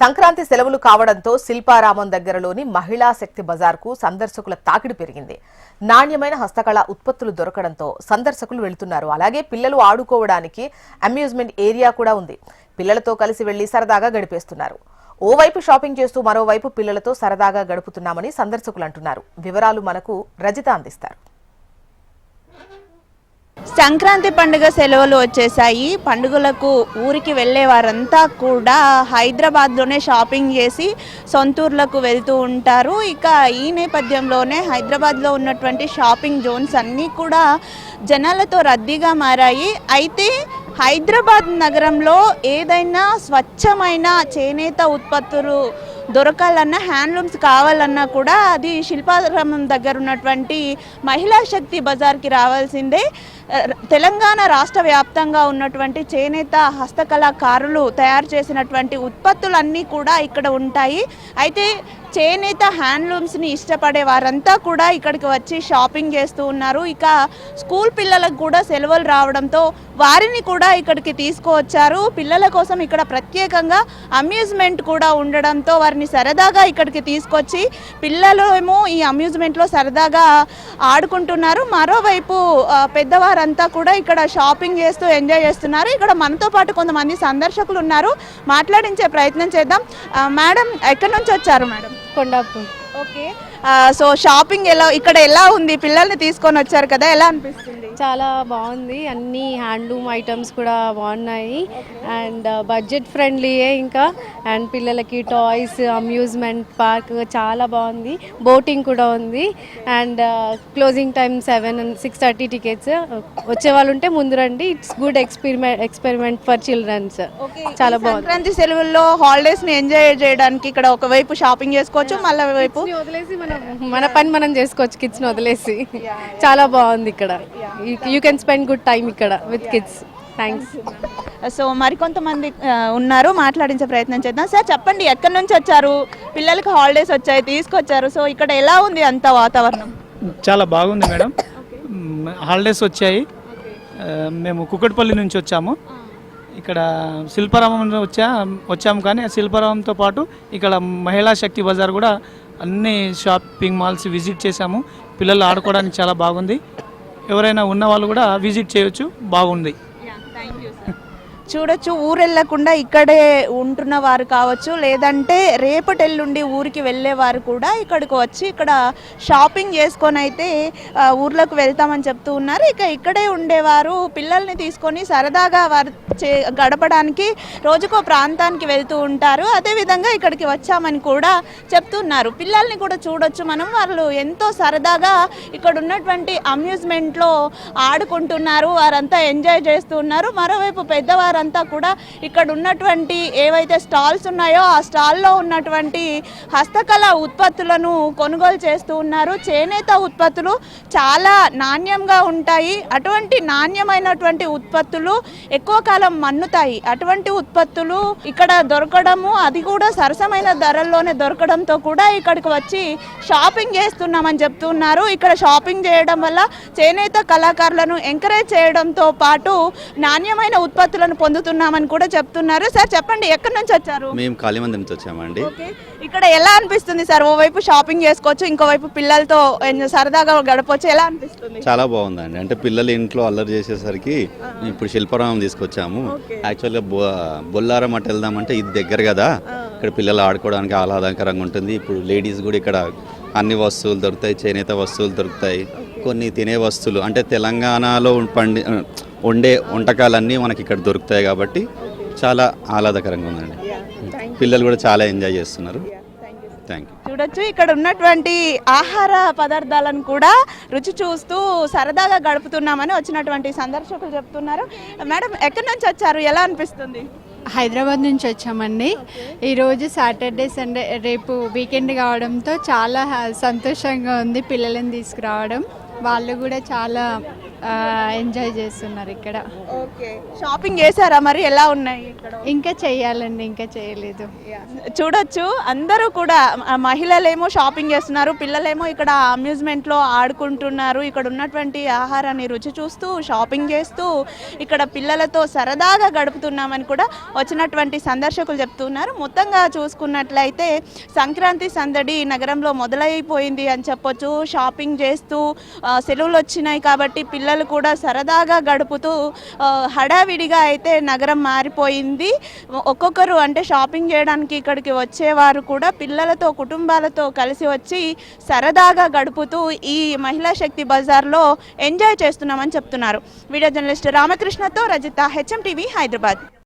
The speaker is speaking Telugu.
సంక్రాంతి సెలవులు కావడంతో శిల్పారామం దగ్గరలోని మహిళా శక్తి బజార్కు సందర్శకుల తాకిడి పెరిగింది. నాణ్యమైన హస్తకళ ఉత్పత్తులు దొరకడంతో సందర్శకులు వెళ్తున్నారు. అలాగే పిల్లలు ఆడుకోవడానికి అమ్యూజ్మెంట్ ఏరియా కూడా ఉంది. పిల్లలతో కలిసి వెళ్లి సరదాగా గడిపేస్తున్నారు. ఓవైపు షాపింగ్ చేస్తూ మరోవైపు పిల్లలతో సరదాగా గడుపుతున్నామని సందర్శకులు అంటున్నారు. వివరాలు మనకు రజిత అందిస్తారు. సంక్రాంతి పండుగ సెలవులు వచ్చేసాయి. పండుగలకు ఊరికి వెళ్ళే వారంతా కూడా హైదరాబాద్లోనే షాపింగ్ చేసి సొంతూర్లకు వెళ్తూ ఉంటారు. ఇక ఈ నేపథ్యంలోనే హైదరాబాద్లో ఉన్నటువంటి షాపింగ్ జోన్స్ అన్నీ కూడా జనాలతో రద్దీగా మారాయి. అయితే హైదరాబాద్ నగరంలో ఏదైనా స్వచ్ఛమైన చేనేత ఉత్పత్తులు దొరకాలన్నా, హ్యాండ్లూమ్స్ కావాలన్నా కూడా అది శిల్పారామం దగ్గర ఉన్నటువంటి మహిళా శక్తి బజార్కి రావాల్సిందే. తెలంగాణ రాష్ట్ర వ్యాప్తంగా ఉన్నటువంటి చేనేత హస్తకళాకారులు తయారు చేసినటువంటి ఉత్పత్తులన్నీ కూడా ఇక్కడ ఉంటాయి. అయితే చేనేత హ్యాండ్లూమ్స్ని ఇష్టపడే వారంతా కూడా ఇక్కడికి వచ్చి షాపింగ్ చేస్తూ ఉన్నారు. ఇక స్కూల్ పిల్లలకు కూడా సెలవులు రావడంతో వారిని కూడా ఇక్కడికి తీసుకువచ్చారు. పిల్లల కోసం ఇక్కడ ప్రత్యేకంగా అమ్యూజ్మెంట్ కూడా ఉండడంతో వారిని సరదాగా ఇక్కడికి తీసుకొచ్చి పిల్లలు ఏమో ఈ అమ్యూజ్మెంట్లో సరదాగా ఆడుకుంటున్నారు. మరోవైపు పెద్దవారంతా కూడా ఇక్కడ షాపింగ్ చేస్తూ ఎంజాయ్ చేస్తున్నారు. ఇక్కడ మనతో పాటు కొంతమంది సందర్శకులు ఉన్నారు, మాట్లాడించే ప్రయత్నం చేద్దాం. మేడం, ఎక్కడి నుంచి వచ్చారు madam? Kondapur. Okay, so shopping ఇక్కడ ఎలా ఉంది? పిల్లల్ని తీసుకొని వచ్చారు కదా, ఎలా అనిపిస్తుంది? చాలా బాగుంది. అన్ని హ్యాండ్లూమ్ ఐటమ్స్ కూడా బాగున్నాయి అండ్ బడ్జెట్ ఫ్రెండ్లీయే. ఇంకా అండ్ పిల్లలకి టాయ్స్, అమ్యూజ్మెంట్ పార్క్ చాలా బాగుంది. బోటింగ్ కూడా ఉంది అండ్ క్లోజింగ్ టైం 6:30 టికెట్స్. వచ్చే వాళ్ళు ఉంటే ముందు రండి. It's good experiment for childrens. చాలా బాగుంది. సంక్రాంతి సెలవుల్లో హాలిడేస్ని ఎంజాయ్ చేయడానికి ఇక్కడ ఒకవైపు షాపింగ్ చేసుకోవచ్చు, మళ్ళీ వైపు వదిలేసి మన పని మనం చేసుకోవచ్చు. కిడ్స్ని వదిలేసి చాలా బాగుంది ఇక్కడ. You can spend good time ఇక్కడ విత్ కిడ్స్. థ్యాంక్స్. సో మరికొంతమంది ఉన్నారు, మాట్లాడించే ప్రయత్నం చేద్దాం. సార్ చెప్పండి, ఎక్కడి నుంచి వచ్చారు? పిల్లలకి హాలిడేస్ వచ్చాయి, తీసుకొచ్చారు. సో ఇక్కడ ఎలా ఉంది అంత వాతావరణం? చాలా బాగుంది మేడం. హాలిడేస్ వచ్చాయి. మేము కుక్కట్పల్లి నుంచి వచ్చాము. ఇక్కడ శిల్పారామం వచ్చాము కానీ శిల్పారామంతో పాటు ఇక్కడ మహిళా శక్తి బజార్ కూడా అన్ని షాపింగ్ మాల్స్ విజిట్ చేశాము. పిల్లలు ఆడుకోవడానికి చాలా బాగుంది. ఎవరైనా ఉన్న వాళ్ళు కూడా విజిట్ చేయొచ్చు, బాగుంది. చూడొచ్చు, ఊరెళ్ళకుండా ఇక్కడే ఉంటున్న వారు కావచ్చు, లేదంటే రేపటెల్లుండి ఊరికి వెళ్ళేవారు కూడా ఇక్కడికి వచ్చి ఇక్కడ షాపింగ్ చేసుకొని అయితే ఊర్లోకి వెళ్తామని చెప్తూ ఉన్నారు. ఇక ఇక్కడే ఉండేవారు పిల్లల్ని తీసుకొని సరదాగా వారు గడపడానికి రోజుకో ప్రాంతానికి వెళ్తూ ఉంటారు. అదేవిధంగా ఇక్కడికి వచ్చామని కూడా చెప్తున్నారు. పిల్లల్ని కూడా చూడొచ్చు మనం, వాళ్ళు ఎంతో సరదాగా ఇక్కడ ఉన్నటువంటి అమ్యూజ్మెంట్లో ఆడుకుంటున్నారు. వారంతా ఎంజాయ్ చేస్తూ ఉన్నారు. మరోవైపు పెద్దవారంతా కూడా ఇక్కడ ఉన్నటువంటి ఏవైతే స్టాల్స్ ఉన్నాయో ఆ స్టాల్లో ఉన్నటువంటి హస్తకళ ఉత్పత్తులను కొనుగోలు చేస్తూ ఉన్నారు. చేనేత ఉత్పత్తులు చాలా నాణ్యంగా ఉంటాయి. అటువంటి నాణ్యమైనటువంటి ఉత్పత్తులు ఎక్కువ కాలం మన్నుతాయి. అటువంటి ఉత్పత్తులు ఇక్కడ దొరకడము, అది కూడా సరసమైన ధరల్లోనే దొరకడంతో కూడా ఇక్కడికి వచ్చి షాపింగ్ చేస్తున్నామని చెప్తున్నారు. ఇక్కడ షాపింగ్ చేయడం వల్ల చేనేత కళాకారులను ఎంకరేజ్ చేయడంతో పాటు నాణ్యమైన ఉత్పత్తులను పొందుతున్నామని కూడా చెప్తున్నారు. సార్ చెప్పండి, ఎక్కడి నుంచి వచ్చారు? మేము కాళీమంది నుంచి వచ్చామండి. ఇక్కడ ఎలా అనిపిస్తుంది సార్? ఓవైపు షాపింగ్ చేసుకోవచ్చు, ఇంకోవైపు పిల్లలతో సరదాగా గడపవచ్చు, ఎలా అనిపిస్తుంది? చాలా బాగుందండి. అంటే పిల్లలు ఇంట్లో అల్లరి చేసేసరికి ఇప్పుడు శిల్పారామం తీసుకొచ్చాము. యాక్చువల్గా బొల్లారం అటు వెళ్దామంటే ఇది దగ్గర కదా, ఇక్కడ పిల్లలు ఆడుకోవడానికి ఆహ్లాదకరంగా ఉంటుంది. ఇప్పుడు లేడీస్ కూడా ఇక్కడ అన్ని వస్తువులు దొరుకుతాయి, చేనేత వస్తువులు దొరుకుతాయి, కొన్ని తినే వస్తువులు అంటే తెలంగాణలో వండే వంటకాలన్నీ మనకి ఇక్కడ దొరుకుతాయి కాబట్టి చాలా ఆహ్లాదకరంగా ఉందండి. పిల్లలు కూడా చాలా ఎంజాయ్ చేస్తున్నారు. Thank you. చూడొచ్చు, ఇక్కడ ఉన్నటువంటి ఆహార పదార్థాలను కూడా రుచి చూస్తూ సరదాగా గడుపుతున్నామని వచ్చినటువంటి సందర్శకులు చెప్తున్నారు. మేడం, ఎక్కడి నుంచి వచ్చారు? ఎలా అనిపిస్తుంది? హైదరాబాద్ నుంచి వచ్చామండి. ఈరోజు సాటర్డే, సండే, రేపు వీకెండ్ కావడంతో చాలా సంతోషంగా ఉంది. పిల్లలను తీసుకురావడం, వాళ్ళు కూడా చాలా ఎంజాయ్ చేస్తున్నారు ఇక్కడ. ఓకే, షాపింగ్ చేశారా మరి? ఎలా ఉన్నాయి ఇక్కడ? ఇంకా చెయ్యాలండి, ఇంకా చేయలేదు. చూడొచ్చు, అందరూ కూడా మహిళలేమో షాపింగ్ చేస్తున్నారు, పిల్లలేమో ఇక్కడ అమ్యూజ్మెంట్లో ఆడుకుంటున్నారు. ఇక్కడ ఉన్నటువంటి ఆహారాన్ని రుచి చూస్తూ షాపింగ్ చేస్తూ ఇక్కడ పిల్లలతో సరదాగా గడుపుతున్నామని కూడా వచ్చినటువంటి సందర్శకులు చెప్తున్నారు. మొత్తంగా చూసుకున్నట్లయితే సంక్రాంతి సందడి నగరంలో మొదలైపోయింది అని చెప్పొచ్చు. షాపింగ్ చేస్తూ సెలవులు వచ్చినాయి కాబట్టి పిల్లలు కూడా సరదాగా గడుపుతూ హడావిడిగా అయితే నగరం మారిపోయింది. ఒక్కొక్కరు అంటే షాపింగ్ చేయడానికి ఇక్కడికి వచ్చేవారు కూడా పిల్లలతో కుటుంబాలతో కలిసి వచ్చి సరదాగా గడుపుతూ ఈ మహిళా శక్తి బజార్లో ఎంజాయ్ చేస్తున్నామని చెప్తున్నారు. వీడియో జర్నలిస్ట్ రామకృష్ణతో రజిత, హెచ్ఎం టీవీ, హైదరాబాద్.